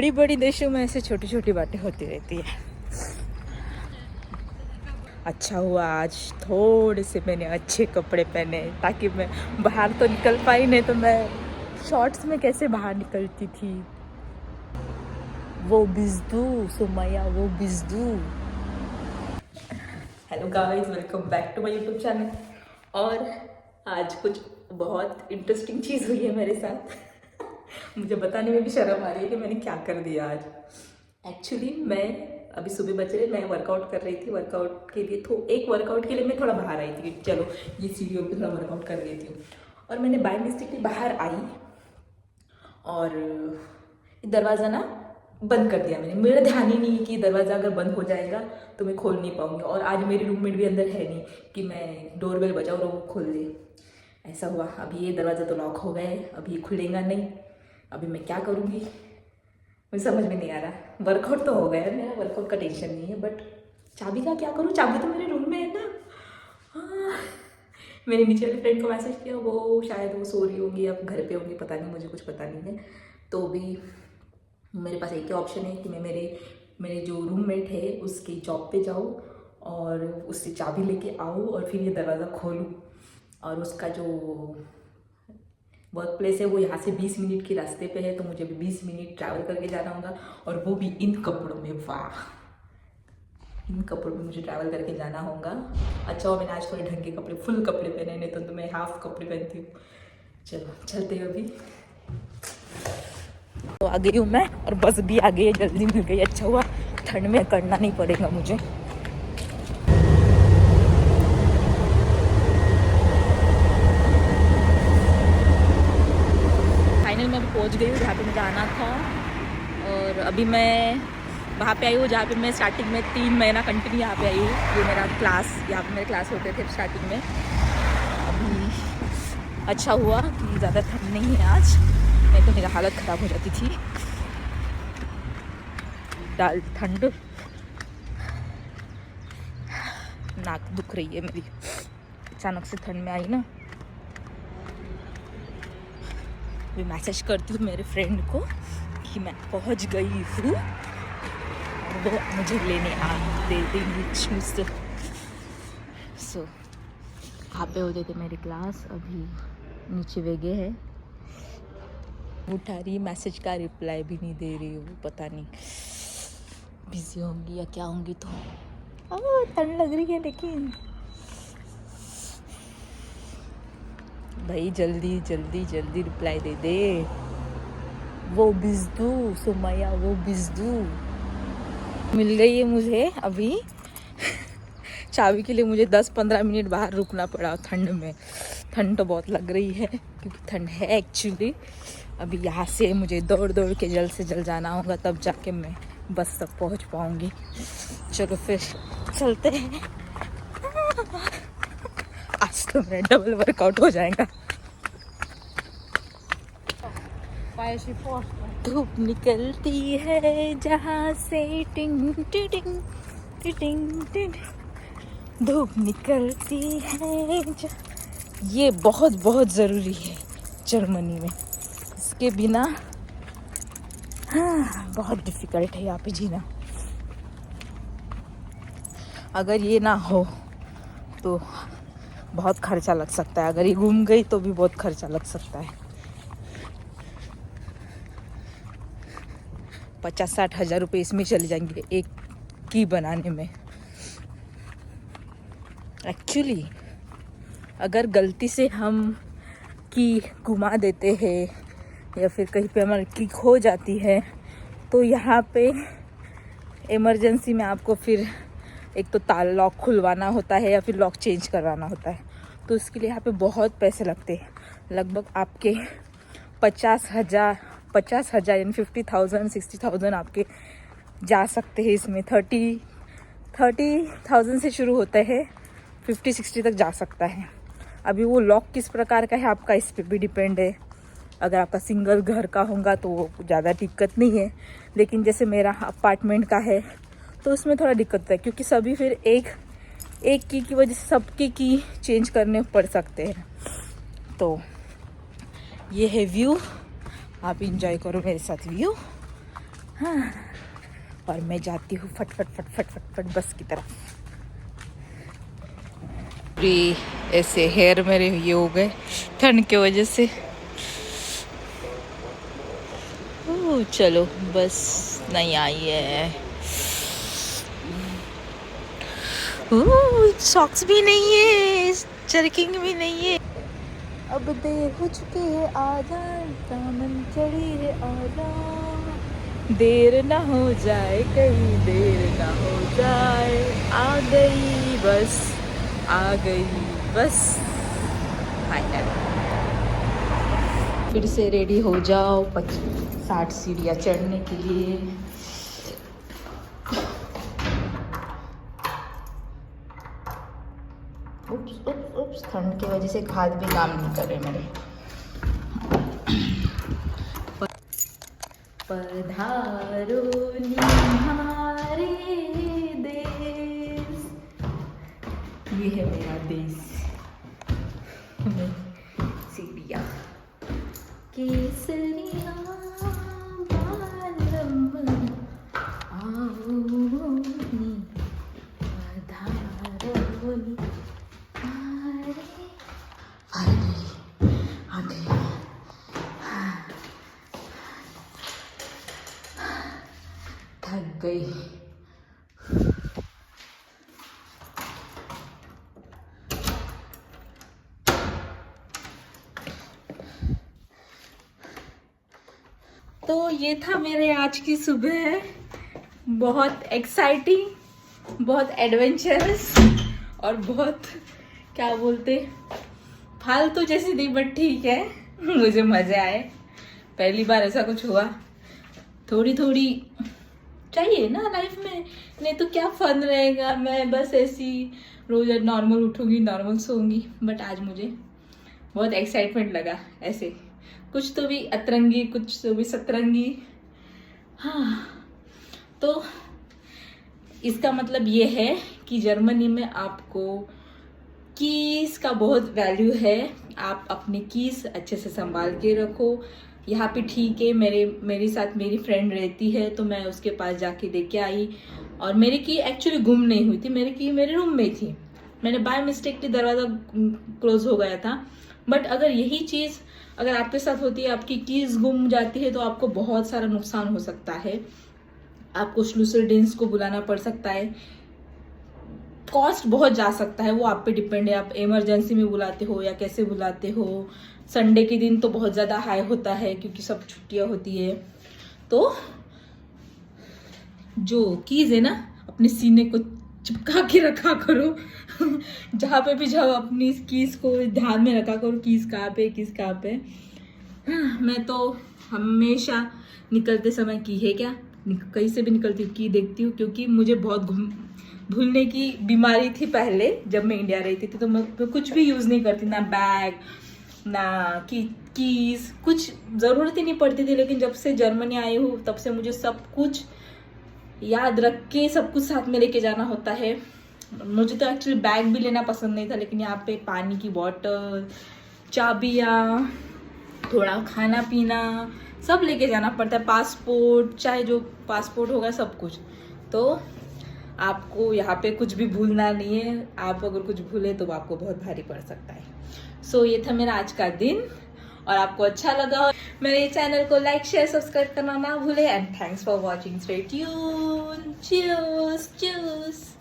बड़ी बड़ी देशों में ऐसे छोटी छोटी बातें होती रहती है। अच्छा हुआ आज थोड़े से मैंने अच्छे कपड़े पहने ताकि मैं बाहर तो निकल पाई, नहीं तो मैं शॉर्ट्स में कैसे बाहर निकलती थी। वो बिजदू सुमैया, वो बिजदू। Hello guys, welcome back to my YouTube channel. और आज कुछ बहुत इंटरेस्टिंग चीज़ हुई है मेरे साथ। मुझे बताने में भी शर्म आ रही है कि मैंने क्या कर दिया आज। एक्चुअली मैं अभी सुबह बचे मैं वर्कआउट कर रही थी। वर्कआउट के लिए एक वर्कआउट के लिए मैं थोड़ा बाहर आई थी कि चलो ये सीढ़ियों पे थोड़ा वर्कआउट कर लेती हूँ। और मैंने बाय मिस्टेकली बाहर आई और दरवाज़ा ना बंद कर दिया मैंने। मेरा ध्यान ही नहीं है कि दरवाज़ा अगर बंद हो जाएगा तो मैं खोल नहीं पाऊँगी। और आज मेरी रूममेट भी अंदर है नहीं कि मैं डोरबेल बजाऊँ और वो खोल दे। ऐसा हुआ। अभी ये दरवाज़ा तो लॉक हो गया है, अभी ये खुलेगा नहीं। अभी मैं क्या करूँगी मुझे समझ में नहीं आ रहा। वर्कआउट तो हो गया है मेरा, वर्कआउट का टेंशन नहीं है, बट चाबी का क्या करूँ? चाबी तो मेरे रूम में है ना। हाँ, मैंने नीचे वाली फ्रेंड को मैसेज किया, वो शायद वो सो रही होंगी या घर पे होंगी, पता नहीं, मुझे कुछ पता नहीं है। तो भी मेरे पास एक ही ऑप्शन है कि मैं मेरे जो रूममेट है उसकी जॉब पे जाऊँ और उससे चाबी लेके आऊँ और फिर ये दरवाज़ा खोलूँ। और उसका जो वर्क प्लेस है वो यहाँ से 20 मिनट के रास्ते पे है, तो मुझे भी 20 मिनट ट्रैवल करके जाना होगा। और वो भी इन कपड़ों में। वाह, इन कपड़ों में मुझे ट्रैवल करके जाना होगा। अच्छा हो मैंने आज थोड़े ढंग के कपड़े, फुल कपड़े पहने, नहीं तो मैं हाफ कपड़े पहनती हूँ। चलो चलते हैं अभी। तो आ गई हूँ मैं और बस भी आ गई है, जल्दी मिल गई। अच्छा हुआ, ठंड में करना नहीं पड़ेगा मुझे। फाइनल मैं पहुँच गई हूँ जहाँ पे मुझे आना था। और अभी मैं वहाँ पे आई हूँ जहाँ पे मैं स्टार्टिंग में 3 महीना कंटिन्यू यहाँ पे आई हूँ। ये मेरा क्लास, यहाँ पे मेरे क्लास होते थे स्टार्टिंग में। अभी अच्छा हुआ कि ज़्यादा ठंड नहीं है आज, नहीं तो मेरा हालत ख़राब हो जाती थी। डाल ठंड, नाक दुख रही है मेरी, अचानक से ठंड में आई ना। मैं मैसेज करती हूँ मेरे फ्रेंड को कि मैं पहुँच गई हूँ और वो मुझे लेने आ दे देंगी शूज़। सो यहाँ पे होते थे मेरी क्लास, अभी नीचे वेगे है। उठा रही, मैसेज का रिप्लाई भी नहीं दे रही हूँ, पता नहीं बिजी होंगी या क्या होंगी। तो ठंड लग रही है, लेकिन भाई जल्दी जल्दी जल्दी रिप्लाई दे दे। वो बिजदू सुमैया, वो बिजदू मिल गई है मुझे अभी। चाबी के लिए मुझे 10-15 मिनट बाहर रुकना पड़ा ठंड में। ठंड तो बहुत लग रही है क्योंकि ठंड है एक्चुअली। अभी यहाँ से मुझे दौड़ दौड़ के जल्द से जल्द जाना होगा, तब जाके मैं बस तक पहुँच पाऊँगी। चलो फिर चलते हैं। आज तो मेरा डबल वर्कआउट हो जाएगा। धूप निकलती है जहाँ से, टिंग टिंग टिंग टिंग, धूप निकलती है। ये बहुत बहुत ज़रूरी है जर्मनी में, इसके बिना बहुत डिफ़िकल्ट है यहाँ पे जीना। अगर ये ना हो तो बहुत खर्चा लग सकता है। अगर ये घूम गई तो भी बहुत खर्चा लग सकता है। 50-60 हज़ार रुपये इसमें चले जाएंगे एक की बनाने में। एक्चुअली अगर गलती से हम की घुमा देते हैं या फिर कहीं पे हमारी की खो जाती है तो यहाँ पे इमरजेंसी में आपको फिर एक तो लॉक खुलवाना होता है या फिर लॉक चेंज करवाना होता है। तो उसके लिए यहाँ पे बहुत पैसे लगते हैं। लगभग आपके 50,000 यानी 50,000 60,000 आपके जा सकते हैं इसमें। 30,000 से शुरू होता है, 50-60 तक जा सकता है। अभी वो लॉक किस प्रकार का है आपका इस पर भी डिपेंड है। अगर आपका सिंगल घर का होगा तो ज़्यादा दिक्कत नहीं है, लेकिन जैसे मेरा अपार्टमेंट का है तो उसमें थोड़ा दिक्कत है क्योंकि सभी फिर एक की वजह से सबकी की चेंज करने पड़ सकते हैं। तो ये है व्यू, आप इंजॉय करो मेरे साथ व्यू। हाँ, और मैं जाती हूँ फट फट फट फट फट फट बस की तरफ। ऐसे हेयर मेरे ये हो गए ठंड की वजह से। ओह चलो बस नहीं आई है। ओह सॉक्स भी नहीं है, जर्किंग भी नहीं है। अब देर हो चुकी है, आजा दामन चढ़ी है, आजा देर ना हो जाए, कहीं देर ना हो जाए। आ गई बस, आ गई बस फाइनल। फिर से रेडी हो जाओ 60 सीढ़ियाँ चढ़ने के लिए। उप्स उप्स उप्स, ठंड की वजह से हाथ भी काम नहीं कर रहे मेरे। पधारो निहारे देश, ये है मेरा देश। सीढ़ियाँ केसरिया बालम आओ नी, पधारो निहारे। फाइनली आ गई। थक गई। तो ये था मेरे आज की सुबह, बहुत एक्साइटिंग, बहुत एडवेंचरस और बहुत क्या बोलते फालतू जैसी थी, बट ठीक है, मुझे मजे आए। पहली बार ऐसा कुछ हुआ। थोड़ी थोड़ी चाहिए ना लाइफ में, नहीं तो क्या फन रहेगा। मैं बस ऐसी रोज नॉर्मल उठूंगी, नॉर्मल सोऊंगी, बट आज मुझे बहुत एक्साइटमेंट लगा। ऐसे कुछ तो भी अतरंगी, कुछ तो भी सतरंगी। हाँ, तो इसका मतलब ये है कि जर्मनी में आपको कीज का बहुत वैल्यू है। आप अपने कीज अच्छे से संभाल के रखो। यहाँ पे ठीक है, मेरे साथ मेरी फ्रेंड रहती है, तो मैं उसके पास जाके दे के आई, और मेरी की एक्चुअली गुम नहीं हुई थी, मेरी की मेरे रूम में थी। मैंने बाय मिस्टेकली दरवाज़ा क्लोज हो गया था। बट अगर यही चीज़ अगर आपके साथ होती है, आपकी कीज गुम जाती है, तो आपको बहुत सारा नुकसान हो सकता है। आपको स्लूसरडेंस को बुलाना पड़ सकता है, कॉस्ट बहुत जा सकता है, वो आप पे डिपेंड है। आप इमरजेंसी में बुलाते हो या कैसे बुलाते हो। संडे के दिन तो बहुत ज़्यादा हाई होता है क्योंकि सब छुट्टियां होती है। तो जो कीज है ना, अपने सीने को चिपका के रखा करो। जहाँ पे भी जाओ अपनी कीज को ध्यान में रखा करो, कीज कहाँ पे, कीज कहाँ पे। मैं तो हमेशा निकलते समय की है क्या, कहीं से भी निकलती हूँ की देखती हूँ, क्योंकि मुझे बहुत भूलने की बीमारी थी पहले। जब मैं इंडिया रहती थी तो मैं कुछ भी यूज़ नहीं करती, ना बैग ना कीज, कुछ ज़रूरत ही नहीं पड़ती थी। लेकिन जब से जर्मनी आई हूँ तब से मुझे सब कुछ याद रख के सब कुछ साथ में लेके जाना होता है। मुझे तो एक्चुअली बैग भी लेना पसंद नहीं था, लेकिन यहाँ पे पानी की बॉटल, चाबियाँ, थोड़ा खाना पीना सब लेके जाना पड़ता है। पासपोर्ट, चाहे जो पासपोर्ट होगा सब कुछ। तो आपको यहाँ पे कुछ भी भूलना नहीं है। आप अगर कुछ भूले तो आपको बहुत भारी पड़ सकता है। सो ये था मेरा आज का दिन, और आपको अच्छा लगा हो मेरे चैनल को लाइक शेयर सब्सक्राइब करना ना भूले। And thanks for watching. Stay tuned. Cheers cheers.